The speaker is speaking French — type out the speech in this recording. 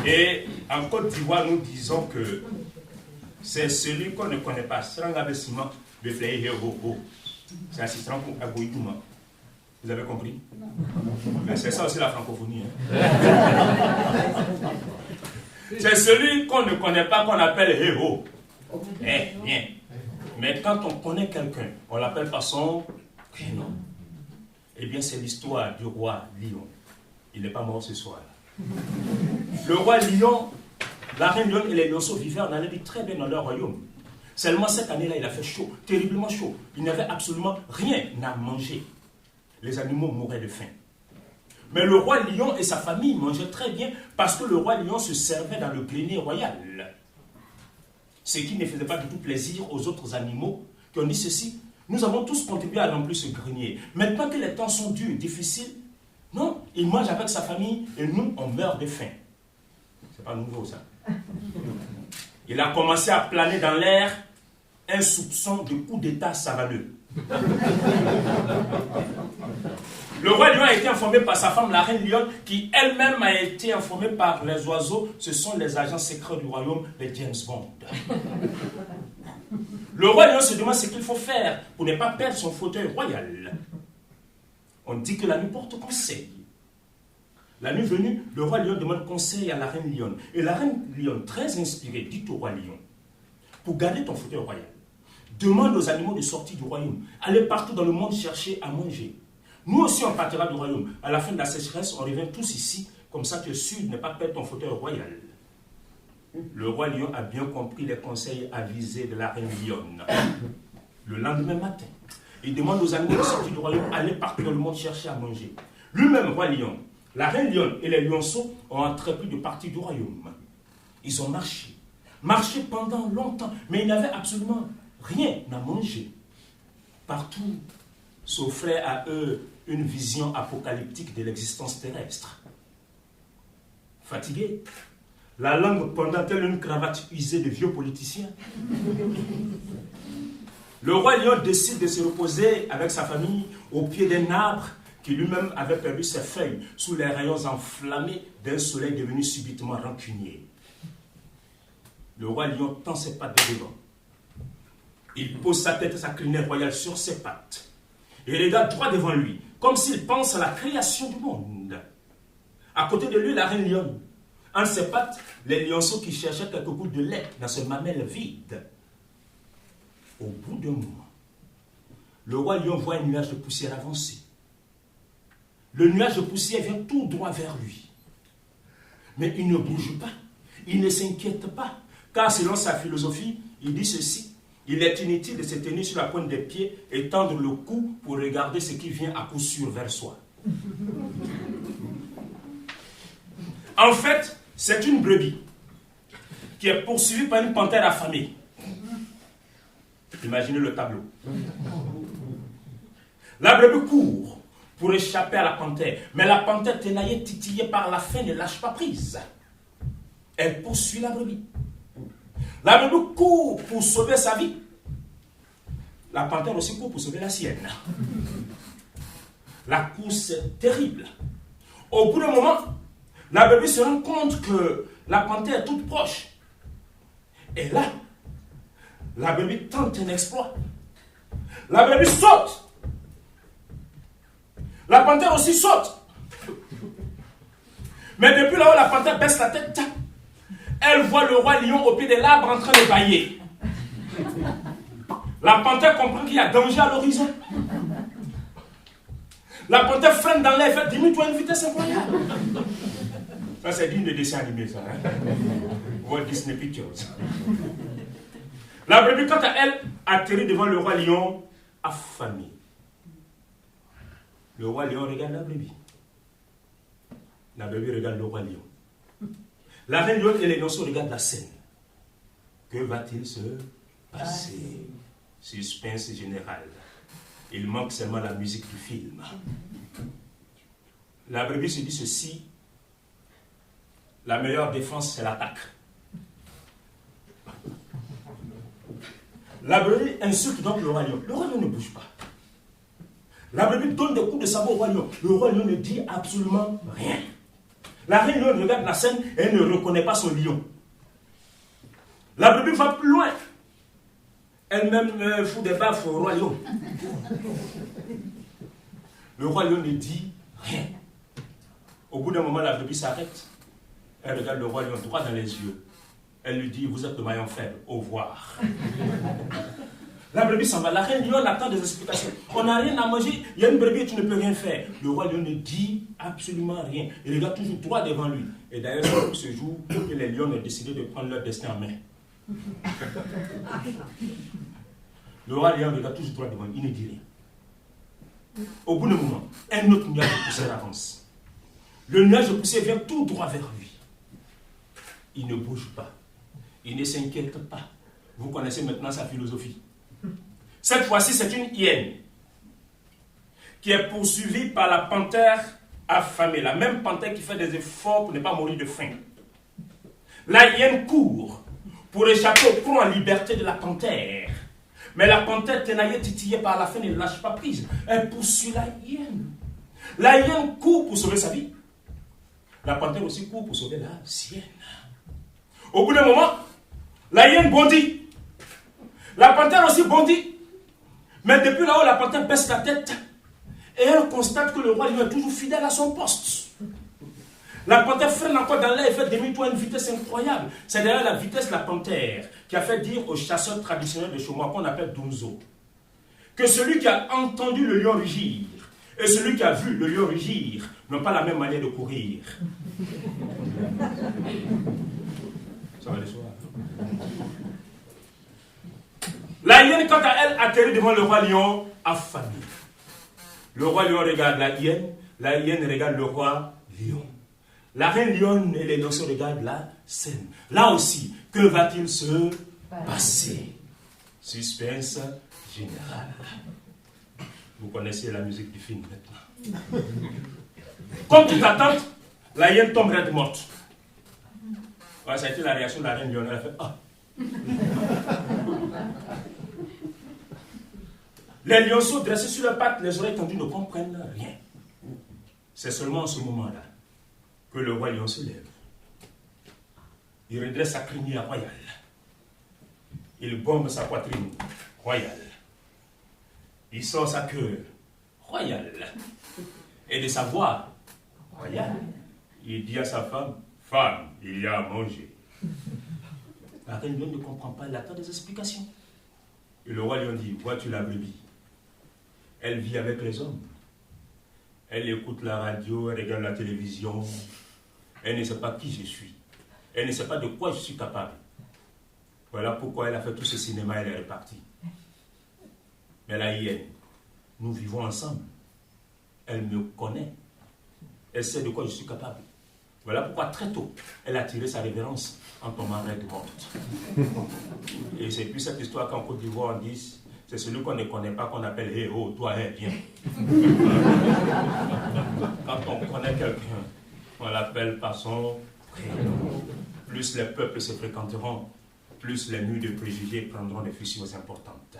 Et en Côte d'Ivoire, nous disons que c'est celui qu'on ne connaît pas. C'est un investissement de faire. C'est assistant à Goïtouma. Vous avez compris? Mais c'est ça aussi la francophonie. C'est celui qu'on ne connaît pas qu'on appelle héros. Bien. Mais quand on connaît quelqu'un, on l'appelle par son prénom. Eh bien, c'est l'histoire du roi Lion. Il n'est pas mort ce soir. Le roi Lion, la reine Lion et les lionceaux vivaient en Arabie très bien dans leur royaume. Seulement cette année-là, il a fait chaud, terriblement chaud. Il n'avait absolument rien à manger. Les animaux mouraient de faim. Mais le roi Lion et sa famille mangeaient très bien parce que le roi Lion se servait dans le grenier royal. Ce qui ne faisait pas du tout plaisir aux autres animaux qui ont dit ceci. Nous avons tous contribué à remplir ce grenier. Maintenant que les temps sont durs, difficiles, non, il mange avec sa famille et nous, on meurt de faim. C'est pas nouveau ça. Il a commencé à planer dans l'air un soupçon de coup d'état savanneux. Le roi Lion a été informé par sa femme, la reine Lion, qui elle-même a été informée par les oiseaux. Ce sont les agents secrets du royaume, les James Bond. Le roi Lion se demande ce qu'il faut faire pour ne pas perdre son fauteuil royal. On dit que la nuit porte conseil. La nuit venue, le roi Lion demande conseil à la reine Lion. Et la reine Lion, très inspirée, dit au roi Lion, pour garder ton fauteuil royal, demande aux animaux de sortir du royaume, aller partout dans le monde chercher à manger. Nous aussi, on partira du royaume. À la fin de la sécheresse, on revient tous ici, comme ça tu es sûr de ne pas perdre ton fauteuil royal. Le roi Lion a bien compris les conseils avisés de la reine Lion. Le lendemain matin, il demande aux animaux de sortir du royaume, aller partout dans le monde chercher à manger. Lui-même, roi Lion, la reine Lion et les lionceaux ont entrepris de partir du royaume. Ils ont marché pendant longtemps, mais ils n'avaient absolument rien à manger. Partout s'offrait à eux une vision apocalyptique de l'existence terrestre. Fatigués, la langue pendant telle une cravate usée de vieux politiciens, le roi Lion décide de se reposer avec sa famille au pied d'un arbre qui lui-même avait perdu ses feuilles sous les rayons enflammés d'un soleil devenu subitement rancunier. Le roi Lion tend ses pattes de devant. Il pose sa tête et sa crinière royale sur ses pattes. Et il regarde droit devant lui, comme s'il pense à la création du monde. À côté de lui, la reine Lion. Entre ses pattes, les lionceaux qui cherchaient quelques gouttes de lait dans ce mamelle vide. Au bout d'un moment, le roi Lion voit un nuage de poussière avancer. Le nuage de poussière vient tout droit vers lui. Mais il ne bouge pas, il ne s'inquiète pas, car selon sa philosophie, il dit ceci. Il est inutile de se tenir sur la pointe des pieds et tendre le cou pour regarder ce qui vient à coup sûr vers soi. En fait, c'est une brebis qui est poursuivie par une panthère affamée. Imaginez le tableau. La brebis court pour échapper à la panthère, mais la panthère tenaillée, titillée par la faim, ne lâche pas prise. Elle poursuit la brebis. La brebis court pour sauver sa vie. La panthère aussi court pour sauver la sienne. La course est terrible. Au bout d'un moment, la brebis se rend compte que la panthère est toute proche. Et là, la brebis tente un exploit. La brebis saute. La panthère aussi saute. Mais depuis là où la panthère baisse la tête, elle voit le roi Lion au pied de l'arbre en train de bâiller. La panthère comprend qu'il y a danger à l'horizon. La panthère freine dans l'air et fait diminue-toi à une vitesse incroyable. Ça, c'est digne de dessin animé, ça. Hein? Walt Disney Pictures. La brebis, quant à elle, atterrit devant le roi Lion, affamé. Le roi Lion regarde la brebis. La brebis regarde le roi Lion. La reine Lion et les lionceaux regardent la scène. Que va-t-il se passer? Suspense général. Il manque seulement la musique du film. La brebis se dit ceci: la meilleure défense, c'est l'attaque. La brebis insulte donc le roi Lion. Le roi Lion ne bouge pas. La brebis donne des coups de sabot au roi Lion. Le roi Lion ne dit absolument rien. La reine lion regarde la scène et elle ne reconnaît pas son lion. La brebis va plus loin. Elle-même fout des baffes au roi lion. Le roi lion ne dit rien. Au bout d'un moment, la brebis s'arrête. Elle regarde le roi lion droit dans les yeux. Elle lui dit, vous êtes le maillon faible, au revoir. La brebis s'en va. La reine lion attend des explications. On n'a rien à manger, il y a une brebis et tu ne peux rien faire. Le roi lion ne dit absolument rien. Il regarde toujours droit devant lui. Et d'ailleurs, c'est ce jour que les lions ont décidé de prendre leur destin en main. Le roi lion regarde toujours droit devant lui, il ne dit rien. Au bout d'un moment, un autre nuage de poussière avance. Le nuage de poussière vient tout droit vers lui. Il ne bouge pas. Il ne s'inquiète pas. Vous connaissez maintenant sa philosophie. Cette fois-ci, c'est une hyène qui est poursuivie par la panthère affamée. La même panthère qui fait des efforts pour ne pas mourir de faim. La hyène court pour échapper au prix en liberté de la panthère. Mais la panthère, tenaillée, titillée par la faim, ne lâche pas prise. Elle poursuit la hyène. La hyène court pour sauver sa vie. La panthère aussi court pour sauver la sienne. Au bout d'un moment, la hyène bondit. La panthère aussi bondit. Mais depuis là-haut, la panthère baisse la tête. Et elle constate que le roi lion est toujours fidèle à son poste. La panthère freine encore dans l'air et fait demi-tour à une vitesse incroyable. C'est d'ailleurs la vitesse de la panthère qui a fait dire aux chasseurs traditionnels de chez moi, qu'on appelle Dunzo, que celui qui a entendu le lion rugir et celui qui a vu le lion rugir n'ont pas la même manière de courir. Ça va de soi. La hyène, quant à elle, atterrit devant le roi lion affamé. Le roi lion regarde la hyène regarde le roi lion. La reine lionne et les notions regardent la scène. Là aussi, que va-t-il se passer? Suspense général. Vous connaissez la musique du film maintenant. Comme toute attente, la hyène tombe raide morte. Ouais, ça a été la réaction de la reine lionne. Elle a fait ah. Les lionceaux dressés sur leurs pattes, les oreilles tendues, ne comprennent rien. C'est seulement en ce moment-là que le roi lion se lève. Il redresse sa crinière royale. Il bombe sa poitrine royale. Il sort sa queue royale. Et de sa voix royale, il dit à sa femme, femme, il y a à manger. La reine lion ne comprend pas, elle attend des explications. Et le roi lion dit, vois-tu la brebis? Elle vit avec les hommes. Elle écoute la radio, elle regarde la télévision. Elle ne sait pas qui je suis. Elle ne sait pas de quoi je suis capable. Voilà pourquoi elle a fait tout ce cinéma, elle est repartie. Mais la hyène, nous vivons ensemble. Elle me connaît. Elle sait de quoi je suis capable. Voilà pourquoi très tôt, elle a tiré sa révérence en tombant raide morte. Et c'est plus cette histoire qu'en Côte d'Ivoire on dit, c'est celui qu'on ne connaît pas qu'on appelle « Hé, oh, toi, hé, viens ». Quand on connaît quelqu'un, on l'appelle par son prénom. Plus les peuples se fréquenteront, plus les murs de préjugés prendront des fissures importantes.